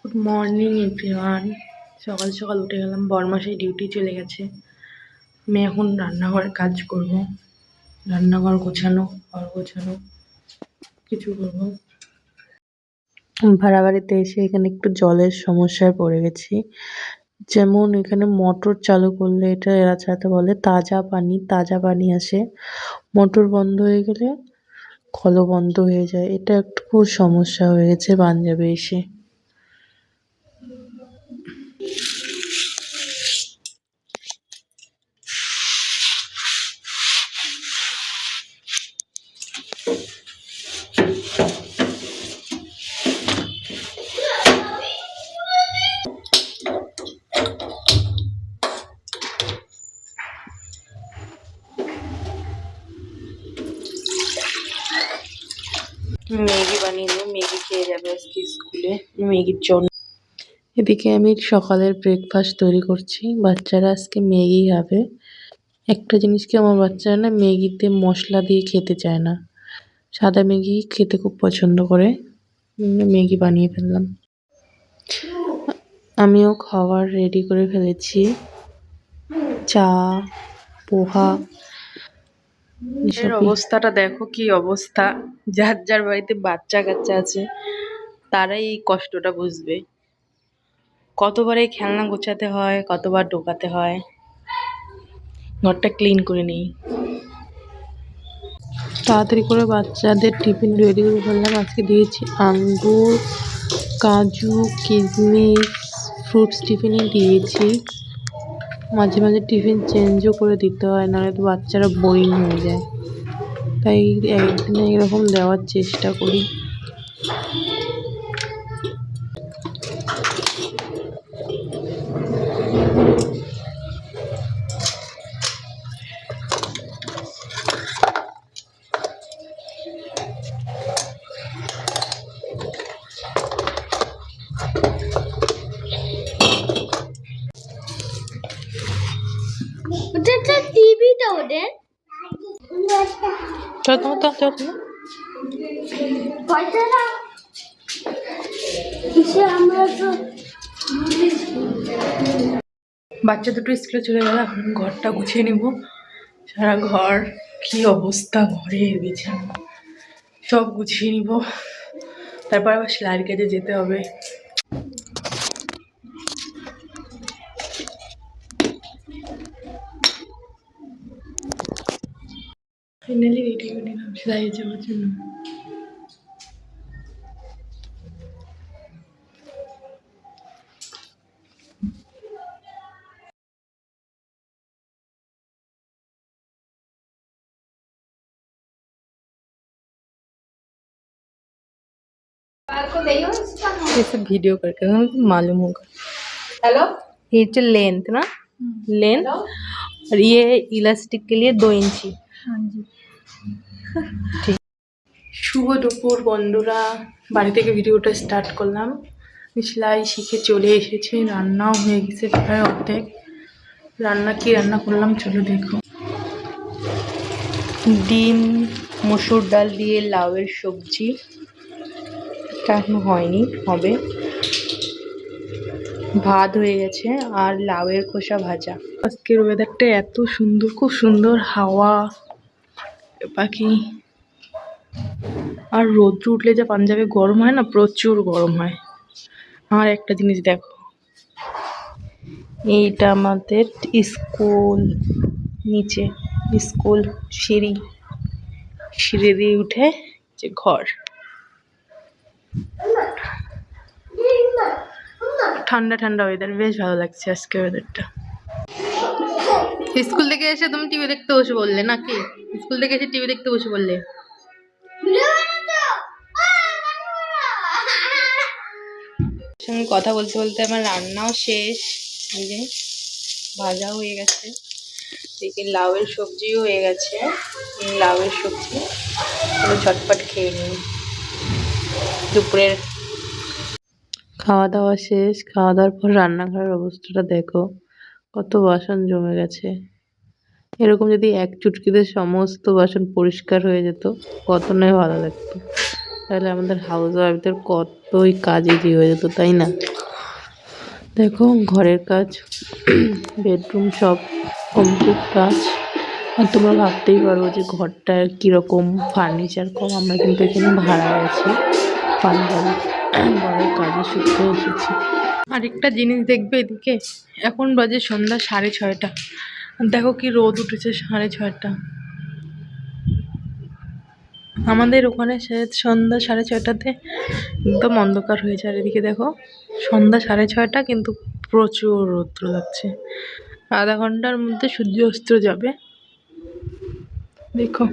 Good morning everyone. সকাল সকাল উঠে গেলাম, বরমাসাই ডিউটি চলে গেছে। আমি এখন রান্নাঘরে কাজ করব, রান্নাঘর গোছানো, ঘর গোছানো কিছু করবো। ভাড়া বাড়িতে এসে এখানে একটু জলের সমস্যায় পড়ে গেছি। যেমন এখানে মোটর চালু করলে, এটা এরা চাতে বলে তাজা পানি আসে, মোটর বন্ধ হয়ে গেলে কলও বন্ধ হয়ে যায়। এটা একটু সমস্যা হয়ে গেছে পাঞ্জাবে এসে। ম্যাগি বানিয়ে নেবো, ম্যাগি খেয়ে যাবে আজকে স্কুলে, ম্যাগির জন্য। এদিকে আমি সকালের ব্রেকফাস্ট তৈরি করছি, বাচ্চারা আজকে ম্যাগি খাবে। একটা জিনিস কি, আমার বাচ্চারা না ম্যাগিতে মশলা দিয়ে খেতে চায় না, সাদা ম্যাগি খেতে খুব পছন্দ করে। ম্যাগি বানিয়ে ফেললাম। আমিও খাবার রেডি করে ফেলেছি, চা, পোহা। এর অবস্থাটা দেখো, কি অবস্থা। যার যার বাড়িতে বাচ্চা কাচ্চা আছে তারাই এই কষ্টটা বুঝবে। কতবার এই খেলনা গোছাতে হয়, কতবার ঢোকাতে হয়। ঘরটা ক্লিন করে নিই, তাড়াতাড়ি করে বাচ্চাদের টিফিন রেডি করে ফেললাম। আজকে দিয়েছি আঙ্গুর, কাজু, কিশমিশ, ফ্রুটস টিফিনে দিয়েছি। মাঝে মাঝে টিফিন চেঞ্জও করে দিতে হয়, নাহলে তো বাচ্চারা বোরিং হয়ে যায়, তাই একদিনে এরকম দেওয়ার চেষ্টা করি। টিভিটা ওদের বাচ্চা দুটো স্কুলে চলে গেল, এখন ঘরটা গুছিয়ে নিব। সারা ঘর কি অবস্থা, ঘরের বিছানা সব গুছিয়ে নিব, তারপর আবার সেলাইয়ের কাজে যেতে হবে। ফাইনালি রেডি হয়ে নিলাম সেলাইয়ে যাওয়ার জন্য। ये सब वीडियो करके मालूम होगा। हेलो, ये जो लेंथ ना, लेंथ और ये है इलास्टिक के लिए 2 इंची। हाँ जी, ठीक। শুভ দুপুর বন্ধুরা, বাড়ি থেকে ভিডিওটা স্টার্ট করলাম। সেলাই শিখে চলে এসেছি, রান্নাও হয়ে গেছে প্রায় অর্ধেক। কি রান্না করলাম চলো দেখো। ডিম, মসুর ডাল দিয়ে লাউয়ের সবজি, এটা এখনো হয়নি, হবে। ভাত হয়ে গেছে আর লাউয়ের খোসা ভাজা। আজকের ওয়েদারটা এত সুন্দর, খুব সুন্দর হাওয়া, পাখি। আর রোদ্র উঠলে যা পাঞ্জাবে গরম হয় না, প্রচুর গরম হয়। আর একটা জিনিস দেখো, এইটা আমাদের স্কুল, নিচে স্কুল, সিঁড়ি দিয়ে উঠে যে ঘর। ঠান্ডা ঠান্ডা ওয়েদার, বেশ ভালো লাগছে আজকে ওয়েদারটা। স্কুল থেকে এসে তুমি টিভি দেখতে বসে বললে নাকি? স্কুল থেকে এসে টিভি দেখতে বসে বললে? সঙ্গে কথা বলতে বলতে আমার রান্নাও শেষ, এই যে ভাজা হয়ে গেছে, এদিকে লাউয়ের সবজিও হয়ে গেছে। লাউয়ের সবজি ঝটপট খেয়ে নিই। দুপুরের খাওয়া দাওয়া শেষ, খাওয়া দাওয়ার পর রান্নাঘরের অবস্থাটা দেখো, কত বাসন জমে গেছে। এরকম যদি এক চুটকিতে সমস্ত বাসন পরিষ্কার হয়ে যেত, কত নয় ভালো লাগতো। তাহলে আমাদের হাউস ওয়াইফদের কতই কাজ ইজি হয়ে যেত, তাই না? দেখো ঘরের কাজ বেডরুম সব কমপ্লিট কাজ। আর তোমরা ভাবতেই পারো যে ঘরটা কীরকম, ফার্নিচার কম। আমরা কিন্তু এখানে ভাড়ায় আছি, পান্ডার ঘরের কাজের সূত্রে এসেছি। আরেকটা জিনিস দেখবে এদিকে, এখন বাজে সন্ধ্যা 6:30। দেখো কি রোদ উঠেছে 6:30। আমাদের ওখানে সন্ধ্যা 6:30-তে একদম অন্ধকার হয়ে যায়। আর এদিকে দেখো সন্ধ্যা 6:30 কিন্তু প্রচুর রৌদ্র লাগছে। আধা ঘন্টার মধ্যে সূর্য অস্ত যাবে। দেখো।